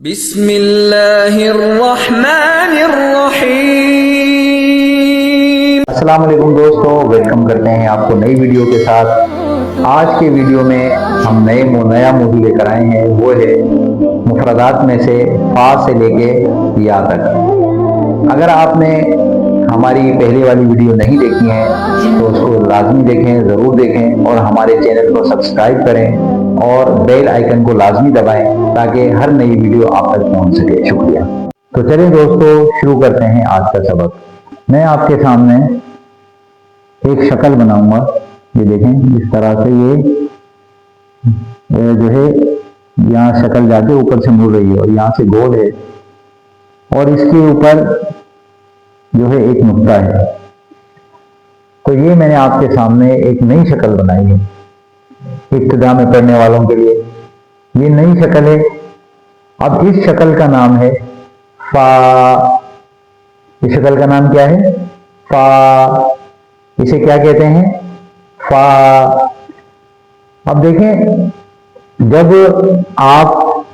बिस्मिल्लाहिर्रहमानिर्रहीम। अस्सलाम वालेकुम दोस्तों, वेलकम करते हैं आपको नई वीडियो के साथ। आज के वीडियो में हम नया मूवी लेकर आए हैं, वो है मुफरदात में से फा से लेके या तक। अगर आपने हमारी पहले वाली वीडियो नहीं देखी है तो उसको लाजमी देखें, ज़रूर देखें और हमारे चैनल को सब्सक्राइब करें और बेल आइकन को लाजमी दबाएं ताकि हर नई वीडियो आप तक पहुंच सके। शुक्रिया। तो चलिए दोस्तों, शुरू करते हैं आज का सबक। मैं आपके सामने एक शक्ल बनाऊंगा, ये देखें इस तरह से। ये जो है यहाँ शक्ल जाके ऊपर से मुड़ रही है और यहाँ से गोल है और इसके ऊपर जो है एक नुक्ता है। तो ये मैंने आपके सामने एक नई शक्ल बनाई है इब्तिदा में पढ़ने वालों के लिए। ये नई शक्ल है। अब इस शक्ल का नाम है फा। इस शक्ल का नाम क्या है? फा। इसे क्या कहते हैं? फा। अब देखें, जब आप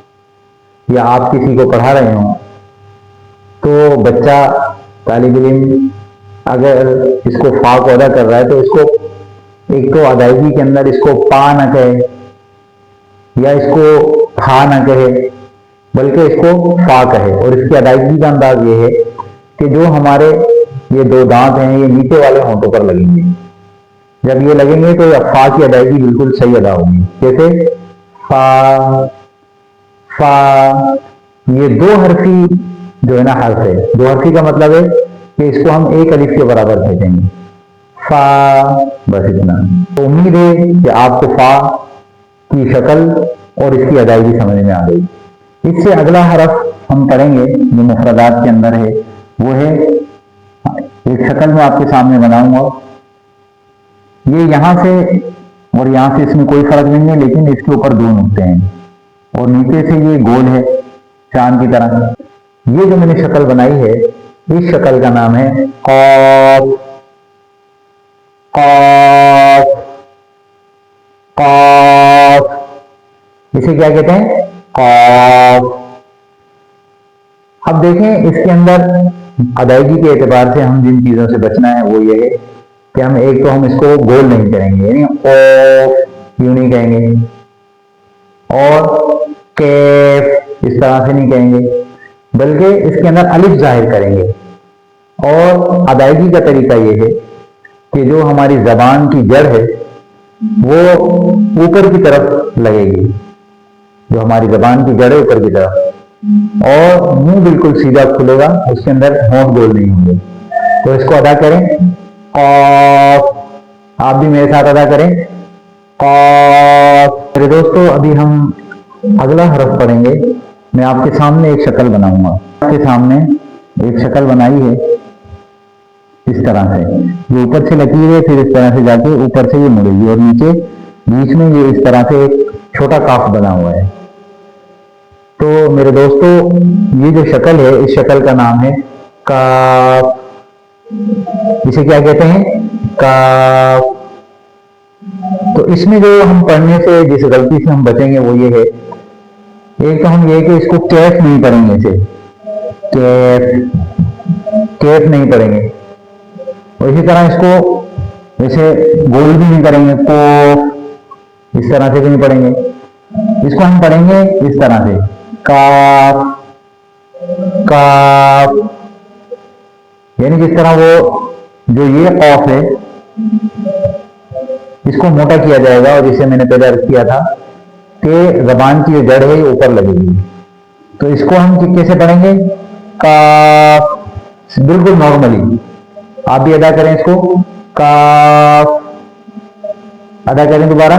या आप किसी को पढ़ा रहे हो तो बच्चा तालिब इल्म अगर इसको फा को अदा कर रहा है तो इसको एक तो अदायगी के अंदर इसको पा ना कहे या इसको फा ना कहे, बल्कि इसको फा कहे। और इसकी अदायगी का अंदाज ये है कि जो हमारे ये दो दांत हैं ये नीचे वाले होंठों पर लगेंगे। जब ये लगेंगे तो फा की अदायगी बिल्कुल सही अदा होगी। जैसे फा, फा। ये दो हरफी जो है ना हर्फ है। दो हरफी का मतलब है कि इसको हम एक अलिफ के बराबर भेजेंगे, फा। बस इतना। तो उम्मीद है कि आपको फा की शक्ल और इसकी अदायगी समझ में आ गई। इससे अगला हरफ हम पढ़ेंगे जो मुफरदात के अंदर है, वो है एक शक्ल में आपके सामने बनाऊंगा। ये यहां से और यहां से इसमें कोई फर्क नहीं है, लेकिन इसके ऊपर दो नुक्ते हैं और नीचे से ये गोल है चांद की तरह। ये जो मैंने शक्ल बनाई है, इस शक्ल का नाम है कॉफ। कॉफ, कॉफ। इसे क्या कहते हैं? कॉफ। अब देखें, इसके अंदर अदायगी के एतबार से हम जिन चीजों से बचना है वो ये है कि हम एक तो हम इसको गोल नहीं करेंगे, यानी ऑफ यूं नहीं कहेंगे, और कैफ इस तरह से नहीं कहेंगे, बल्कि इसके अंदर अलिफ जाहिर करेंगे। और अदायगी का तरीका ये है कि जो हमारी जबान की जड़ है वो ऊपर की तरफ लगेगी। जो हमारी जबान की जड़ है ऊपर की तरफ, और मुंह बिल्कुल सीधा खुलेगा, उसके अंदर होंठ गोल नहीं होंगे। तो इसको अदा करें, कॉफ। आप भी मेरे साथ अदा करें, कॉफ। मेरे दोस्तों, अभी हम अगला हरफ पढ़ेंगे। मैं आपके सामने एक शक्ल बनाऊंगा। आपके सामने एक शक्ल बनाई है इस तरह से। ये ऊपर से लकीर है, फिर इस तरह से जाके ऊपर से ये मुड़ेगी और नीचे बीच में ये इस तरह से एक छोटा काफ बना हुआ है। तो मेरे दोस्तों, ये जो शक्ल है, इस शक्ल का नाम है काफ। इसे क्या कहते हैं? काफ। तो इसमें जो हम पढ़ने से जिस गलती से हम बचेंगे वो ये है, एक तो हम ये कि इसको कैफ नहीं पढ़ेंगे, इसे कैफ, कैफ नहीं पढ़ेंगे। और इसी तरह इसको वैसे गोल भी नहीं करेंगे, कोफ इस तरह से भी नहीं पढ़ेंगे। इसको हम पढ़ेंगे इस तरह से, काफ, काफ। यानी जिस तरह वो जो ये कॉफ है इसको मोटा किया जाएगा, और जिसे मैंने पहले अर्ज किया था कि जबान की जो जड़ है ये ऊपर लगेगी। तो इसको हम कैसे पढ़ेंगे? काफ, बिल्कुल नॉर्मली। आप भी अदा करें इसको, काफ। अदा करें दोबारा,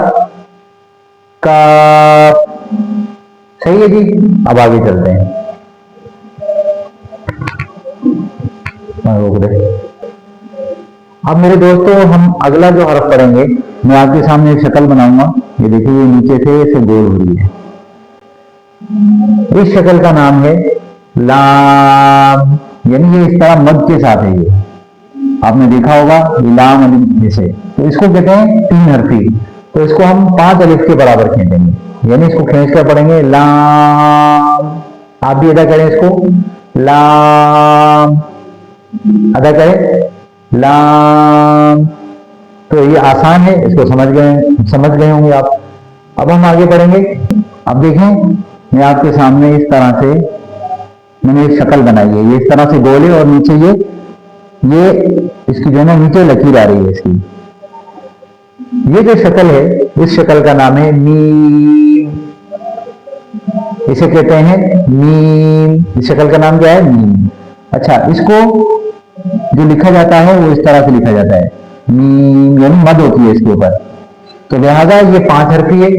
काफ। सही है जी। अब आगे चलते हैं। रोक दे। अब मेरे दोस्तों, हम अगला जो हरफ पढ़ेंगे, मैं आपके सामने एक शक्ल बनाऊंगा। ये देखिए, ये नीचे से ऐसे गोल हो रही है। इस शक्ल का नाम है लाम। यानी ये इस तरह मद के साथ है। ये आपने देखा होगा, लाम जैसे। तो इसको कहते हैं तीन हरफी। तो इसको हम 5 अलिफ के बराबर खींचेंगे, यानी इसको खींच कर पढ़ेंगे लाम, आप भी अदा करें इसको, लाम, अदा करें लाम। तो ये आसान है, इसको समझ गए होंगे आप। अब हम आगे बढ़ेंगे। अब देखें, मैं आपके सामने इस तरह से मैंने एक शक्ल बनाई है, ये इस तरह से गोल है और नीचे ये इसकी जो है ना नीचे लकीर आ रही है इसकी। ये जो शक्ल है, इस शक्ल का नाम है मीम, इसे कहते हैं मीम। इस शक्ल का नाम क्या है? मीम। अच्छा, इसको जो लिखा जाता है वो इस तरह से लिखा जाता है, मीम, यानी मद होती है इसके ऊपर। तो लिहाजा ये 5 हरफी है,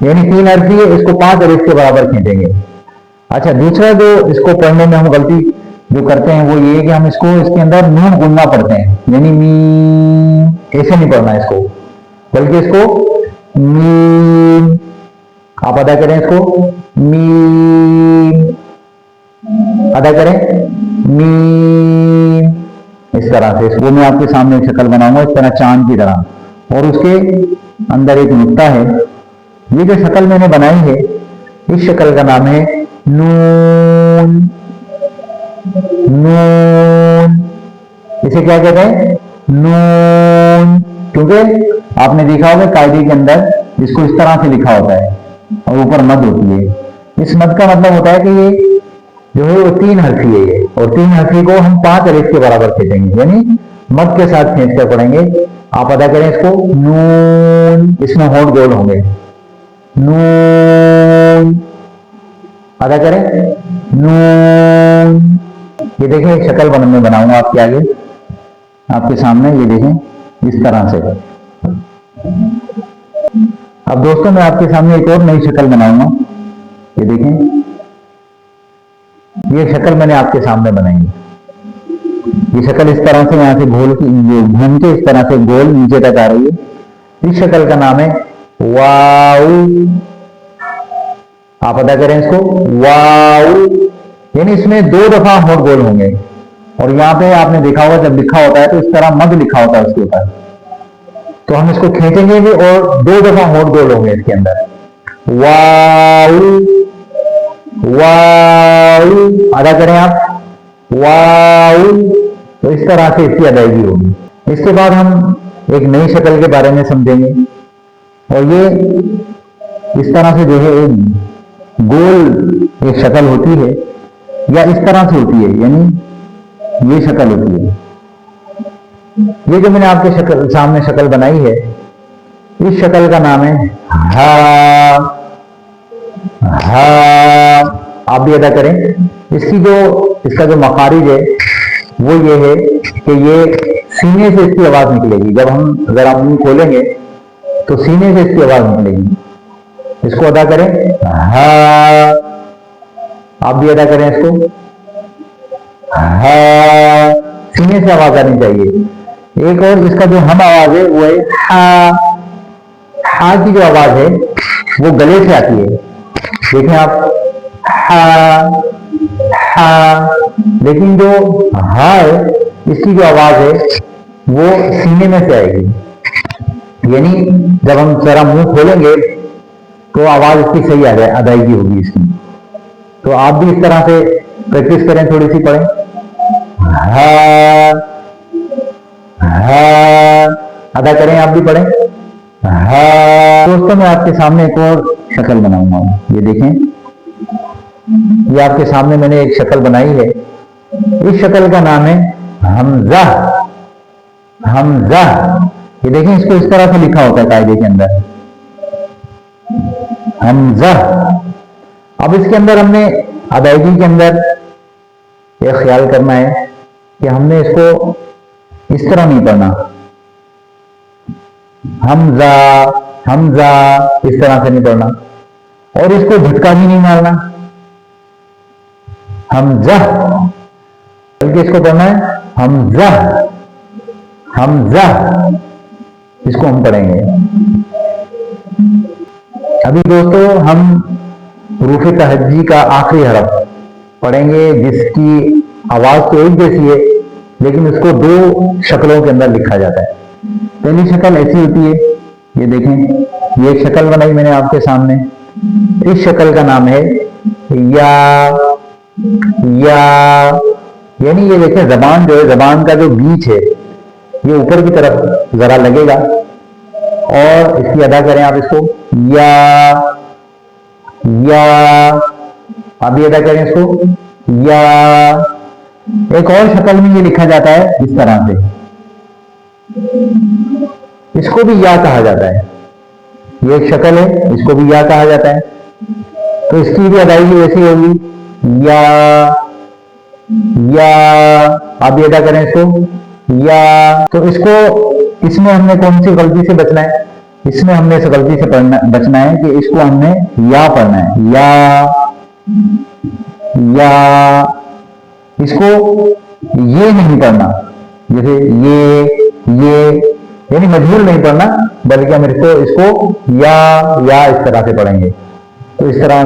यानी 3 हरफी है, इसको 5 और इसके बराबर खींचेंगे। अच्छा, दूसरा जो इसको पढ़ने में हम गलती जो करते हैं वो ये कि हम इसको इसके अंदर नून गुन्ना पढ़ते हैं, यानी मीम, ऐसे नहीं पढ़ना इसको, बल्कि इसको मीम। आप अदा करें इसको, मीम, अदा करें मीम, इस तरह से। वो मैं आपके सामने एक शक्ल बनाऊंगा इस तरह चांद की तरह, और उसके अंदर एक नुक्ता है। ये जो शक्ल मैंने बनाई है, इस शक्ल का नाम है नून, नून। इसे क्या कहते हैं? नून। क्योंकि आपने देखा होगा कायदे के अंदर इसको इस तरह से लिखा होता है और ऊपर मद होती है। इस मद का मतलब होता है कि ये जो है वो 3 हरफी है ये, और 3 हरफी को हम 5 अलिफ के बराबर खींचेंगे, यानी मद के साथ खींच कर पढ़ेंगे। आप अदा करें इसको, नून, इसमें होंठ गोल होंगे, नून, अदा करें नून। ये देखें, एक शक्ल मैं बनाऊंगा आपके आगे, आपके सामने, ये देखें इस तरह से। अब दोस्तों, मैं आपके सामने एक और नई शक्ल बनाऊंगा। ये देखें, ये शक्ल मैंने आपके सामने बनाई है। ये शक्ल इस तरह से यहाँ से घूम के इस तरह से गोल नीचे तक आ रही है। इस शक्ल का नाम है वाऊ। आप अदा करें इसको, वाऊ, यानी इसमें 2 दफा होंठ गोल होंगे। और यहाँ पे आपने देखा होगा जब लिखा होता है तो इस तरह मद लिखा होता है उसके ऊपर, तो हम इसको खींचेंगे भी और 2 दफा होंठ गोल होंगे इसके अंदर, वाऊ, वाऊ, अदा करें आप, वाऊ। तो इस तरह से इसकी अदायगी होगी। इसके बाद हम एक नई शक्ल के बारे में समझेंगे, और ये इस तरह से जो है एक गोल एक शक्ल होती है, या इस तरह से होती है, यानी ये शक्ल होती है। ये जो मैंने आपके सामने शक्ल बनाई है, इस शक्ल का नाम है हा, हा। आप भी अदा करें। इसका जो मखारिज है वो ये है कि ये सीने से इसकी आवाज निकलेगी। जब हम जरा मुंह खोलेंगे तो सीने से इसकी आवाज निकलेगी। इसको अदा करें, हा। आप भी अदा करें इसको, हा, सीने से आवाज आनी चाहिए। एक और इसका जो हम आवाज है वो है हा। हा की जो आवाज है वो गले से आती है। देखें आप, हा, हा। लेकिन जो हा है, इसकी जो आवाज है वो सीने में से आएगी। यानी जब हम जरा मुंह खोलेंगे तो आवाज इसकी सही अदायगी होगी इसकी। तो आप भी इस तरह से प्रैक्टिस करें, थोड़ी सी पढ़ें, हा, हा, अदा करें, आप भी पढ़ें, हा। दोस्तों, मैं आपके सामने एक और शक्ल बनाऊंगा। ये देखें, ये आपके सामने मैंने एक शक्ल बनाई है। इस शक्ल का नाम है हमजा, हमजा। ये देखें, इसको इस तरह से लिखा होता है कायदे के अंदर, हमजा। अब इसके अंदर हमने अदायगी के अंदर यह ख्याल करना है कि हमने इसको इस तरह नहीं पढ़ना, हमजा, हमजा, इस तरह से नहीं पढ़ना, और इसको झटका भी नहीं मारना, हमजा, बल्कि इसको पढ़ना है हमजा, हमजा। इसको हम पढ़ेंगे। अभी दोस्तों हम रूफ तहज्जी का आखिरी हरफ पढ़ेंगे, जिसकी आवाज तो एक जैसी है लेकिन उसको 2 शक्लों के अंदर लिखा जाता है। पहली शक्ल ऐसी होती है, ये देखें, ये एक शक्ल बनाई मैंने आपके सामने। इस शक्ल का नाम है या, या, यानी ये देखिए जबान जो है, जबान का जो बीच है ये ऊपर की तरफ जरा लगेगा और इसकी अदा करें आप इसको या, या, आप भी अदा करें इसको या। एक और शक्ल में ये लिखा जाता है इस तरह से, इसको भी या कहा जाता है। ये एक शक्ल है, इसको भी या कहा जाता है। तो इसकी भी अदायगी वैसी होगी या, या, आप भी अदा करें इसको या। तो इसको, इसमें हमने कौन सी गलती से बचना है? इसमें हमने इस गलती से बचना है कि इसको हमने या पढ़ना है या, या। इसको ये नहीं पढ़ना, जैसे ये यानी मजबूर नहीं पढ़ना, बल्कि हम इसको या इस तरह से पढ़ेंगे। तो इस तरह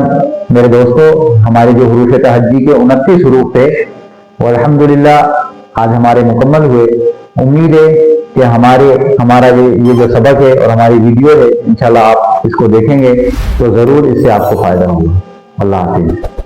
मेरे दोस्तों, हमारे जो हुरूफ तहज्जी के 29 हुरूफ थे और अल्हम्दुलिल्लाह आज हमारे मुकम्मल हुए। उम्मीद है कि हमारा ये जो सबक है और हमारी वीडियो है, इंशाल्लाह आप इसको देखेंगे तो जरूर इससे आपको फायदा होगा। अल्लाह हाफिज़।